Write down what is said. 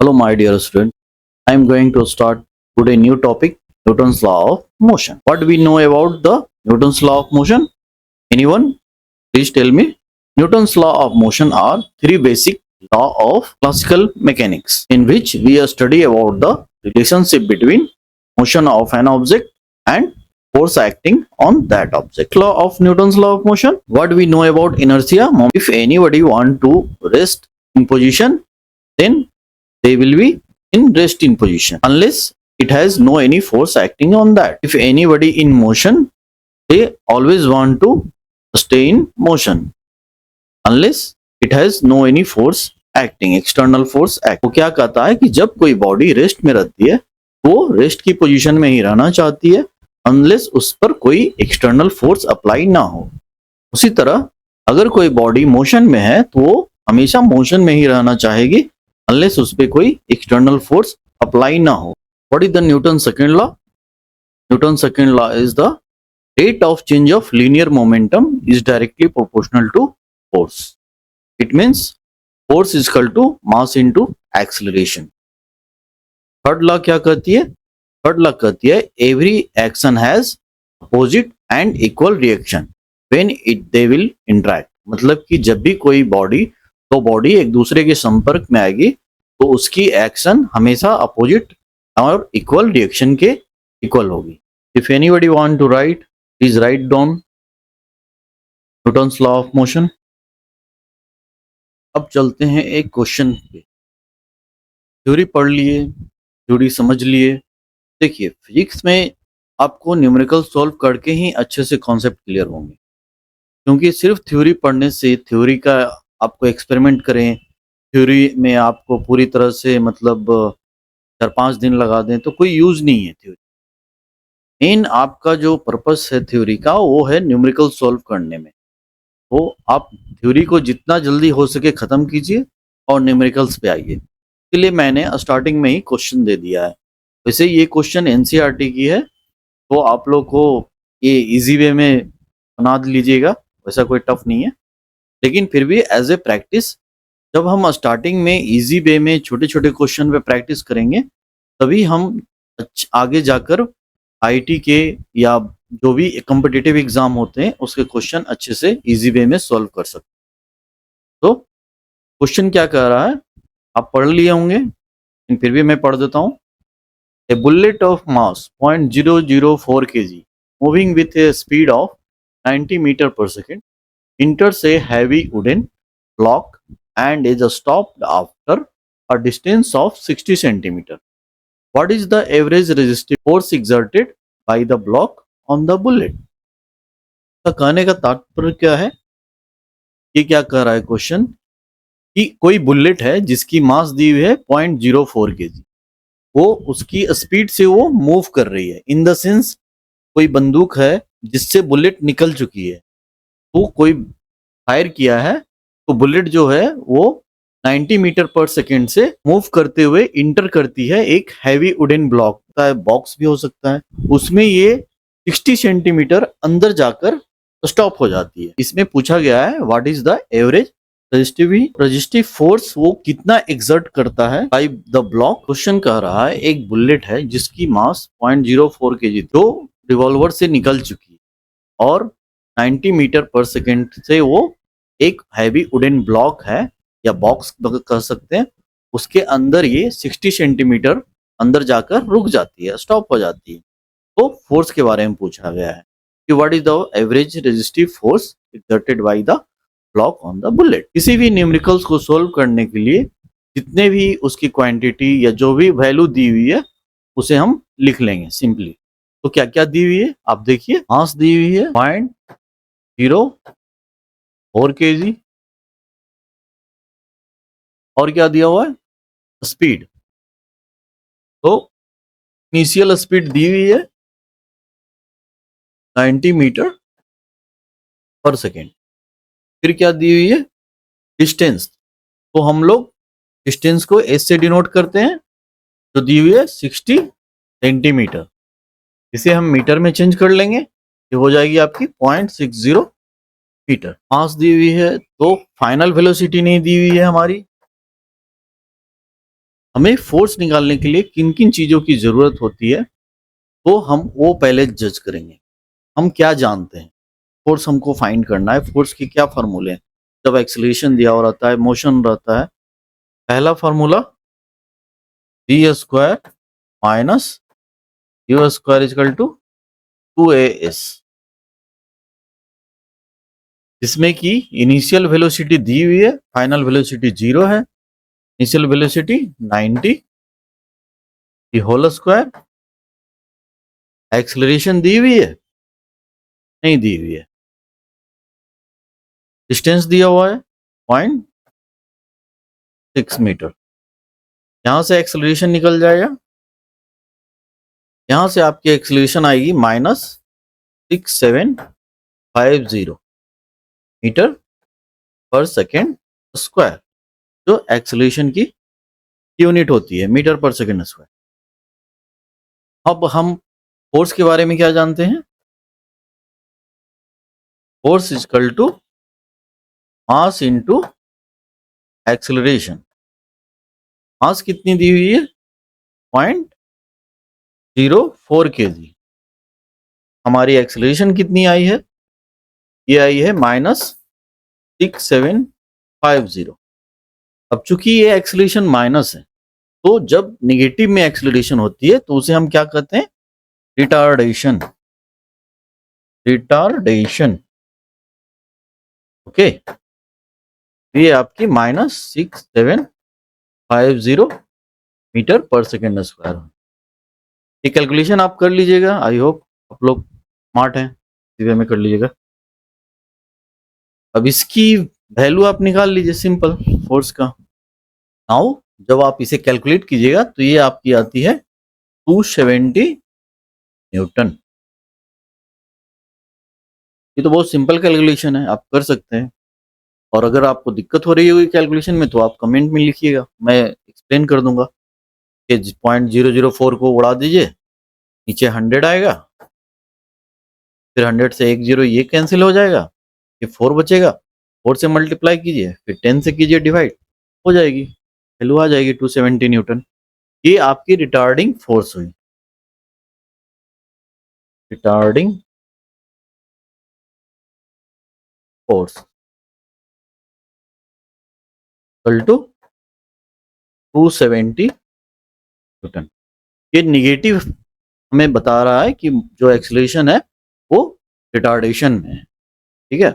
Hello, my dear student. I am going to start today new topic, Newton's law of motion. What do we know about the Newton's law of motion? Anyone? Please tell me. Newton's law of motion are three basic law of classical mechanics in which we study about the relationship between motion of an object and force acting on that object. Law of Newton's law of motion. What do we know about inertia? If anybody want to rest in position, then they will be in rest in position unless it has no any force acting on that. If anybody in motion, they always want to stay in motion unless it has no any force acting, external force act. वो क्या कहता है कि जब कोई body rest में रहती है वो रेस्ट की पोजीशन में ही रहना चाहती है अनलेस उस पर कोई एक्सटर्नल फोर्स अप्लाई ना हो। उसी तरह अगर कोई बॉडी मोशन में है तो वो हमेशा मोशन में ही रहना चाहेगी अनलेस उस पर कोई एक्सटर्नल फोर्स अप्लाई ना हो। What is the Newton second law? Newton second law is the rate of change of linear momentum is directly proportional to force. It means force is equal to mass into acceleration. Third law क्या कहती है? Third law कहती है every action has opposite and equal reaction when they will interact. मतलब कि जब भी कोई दो बॉडी एक दूसरे के संपर्क में आएगी तो उसकी एक्शन हमेशा अपोजिट और इक्वल रिएक्शन के इक्वल होगी। If anybody want to write, please write down Newton's law of motion. अब चलते हैं एक क्वेश्चन पे। थ्योरी पढ़ लिए, थ्योरी समझ लिए। देखिए फिजिक्स में आपको न्यूमेरिकल सॉल्व करके ही अच्छे से कॉन्सेप्ट क्लियर होंगे, क्योंकि सिर्फ थ्योरी पढ़ने से, थ्योरी का आपको एक्सपेरिमेंट करें, थ्योरी में आपको पूरी तरह से मतलब 4-5 दिन लगा दें तो कोई यूज नहीं है। थ्योरी मेन आपका जो पर्पस है थ्योरी का वो है न्यूमेरिकल सॉल्व करने में। तो आप थ्योरी को जितना जल्दी हो सके ख़त्म कीजिए और न्यूमेरिकल्स पे आइए। इसके लिए मैंने स्टार्टिंग में ही क्वेश्चन दे दिया है। वैसे ये क्वेश्चन एनसीईआरटी की है तो आप लोग को ये इजी वे में बना लीजिएगा, वैसा कोई टफ नहीं है। लेकिन फिर भी एज ए प्रैक्टिस जब हम स्टार्टिंग में इजी वे में छोटे छोटे क्वेश्चन पे प्रैक्टिस करेंगे तभी हम आगे जाकर आईटी के या जो भी कॉम्पिटिटिव एग्जाम होते हैं उसके क्वेश्चन अच्छे से इजी वे में सॉल्व कर सकते हैं। तो क्वेश्चन क्या कह रहा है आप पढ़ लिए होंगे, लेकिन फिर भी मैं पढ़ देता हूँ। A bullet of mass 0.004 kg moving with a speed of 90 metre per second enters a heavy wooden block and is stopped after a distance of 60 centimeter. What is the average resistive force exerted by the block on the bullet? तो कहने का तात्पर्य क्या है? ये क्या कह रहा है क्वेश्चन कि कोई बुलेट है जिसकी मास दी हुई है 0.04 kg, वो उसकी स्पीड से वो मूव कर रही है। इन द सेंस कोई बंदूक है जिससे बुलेट निकल चुकी है, तो कोई फायर किया है तो बुलेट जो है वो 90 मीटर पर सेकेंड से मूव करते हुए इंटर करती है एक हैवी वुडन ब्लॉक, बॉक्स भी हो सकता है, उसमें ये 60 सेंटीमीटर अंदर जाकर स्टॉप हो जाती है। इसमें पूछा गया है what is the average resistive force, वो कितना एक्सर्ट करता है बाय द ब्लॉक। क्वेश्चन कह रहा है एक बुलेट है जिसकी मास 0.04 kg जो रिवॉल्वर से निकल चुकी है और 90 मीटर पर सेकेंड से वो एक हैवी वुडन ब्लॉक है या बॉक्स कह सकते हैं, उसके अंदर ये 60 सेंटीमीटर अंदर जाकर रुक जाती है, स्टॉप हो जाती है। तो फोर्स के बारे में पूछा गया है कि what is the average resistive force exerted by the block on the bullet. किसी भी न्यूमेरिकल्स को सोल्व करने के लिए जितने भी उसकी क्वांटिटी या जो भी वैल्यू दी हुई है उसे हम लिख लेंगे सिंपली। तो क्या क्या दी हुई है आप देखिए। मास दी हुई है 0.04 kg और क्या दिया हुआ है स्पीड, तो इनिशियल स्पीड दी हुई है 90 मीटर पर सेकेंड। फिर क्या दी हुई है डिस्टेंस, तो हम लोग डिस्टेंस को एस से डिनोट करते हैं, जो दी हुई है 60 सेंटीमीटर। इसे हम मीटर में चेंज कर लेंगे, ये हो जाएगी आपकी 0.60 मीटर। मास दी हुई है तो फाइनल वेलोसिटी नहीं दी हुई है हमारी, हमें फोर्स निकालने के लिए किन किन चीजों की जरूरत होती है, तो हम वो पहले जज करेंगे। हम क्या जानते हैं, फोर्स हमको फाइंड करना है, फोर्स के क्या फार्मूले हैं। जब एक्सीलरेशन दिया हुआ रहता है, मोशन रहता है, पहला formula v square minus u square is equal to 2as, जिसमें कि इनिशियल वेलोसिटी दी हुई है, फाइनल वेलोसिटी 0 है, इनिशियल वेलोसिटी 90 की होल स्क्वायर, एक्सेलरेशन दी हुई है, नहीं दी हुई है, डिस्टेंस दिया हुआ है 0.6 मीटर। यहां से एक्सेलरेशन निकल जाएगा, यहां से आपकी एक्सेलरेशन आएगी -6750 मीटर पर सेकेंड स्क्वायर, जो एक्सेलरेशन की यूनिट होती है, मीटर पर सेकेंड स्क्वायर। अब हम फोर्स के बारे में क्या जानते हैं, force equal to mass into acceleration. Mass कितनी दी हुई है, 0.04 kg। हमारी एक्सेलरेशन कितनी आई है, ये आई है -6750। अब चूंकि ये एक्सेलरेशन माइनस है, तो जब निगेटिव में एक्सेलरेशन होती है तो उसे हम क्या कहते हैं, रिटार्डेशन। Retardation, okay. ये आपकी -6750 मीटर पर सेकेंड स्क्वायर। ये कैलकुलेशन आप कर लीजिएगा, आई होप आप लोग स्मार्ट हैं, इसी वे में कर लीजिएगा। अब इसकी वैल्यू आप निकाल लीजिए, सिंपल फोर्स का। नाउ जब आप इसे कैलकुलेट कीजिएगा तो ये आपकी आती है 270 न्यूटन। ये तो बहुत सिंपल कैलकुलेशन है, आप कर सकते हैं। और अगर आपको दिक्कत हो रही होगी कैलकुलेशन में तो आप कमेंट में लिखिएगा, मैं एक्सप्लेन कर दूंगा कि 0.004 को उड़ा दीजिए, नीचे 100 आएगा, फिर 100 से एक जीरो ये कैंसिल हो जाएगा, ये 4 बचेगा, 4 से मल्टीप्लाई कीजिए, फिर 10 से कीजिए डिवाइड, हो जाएगी, वैल्यू आ जाएगी 270 न्यूटन। ये आपकी रिटार्डिंग फोर्स हुई, retarding force equal to 270 newton. ये निगेटिव हमें बता रहा है कि जो एक्सेलरेशन है वो रिटार्डेशन में है, ठीक है।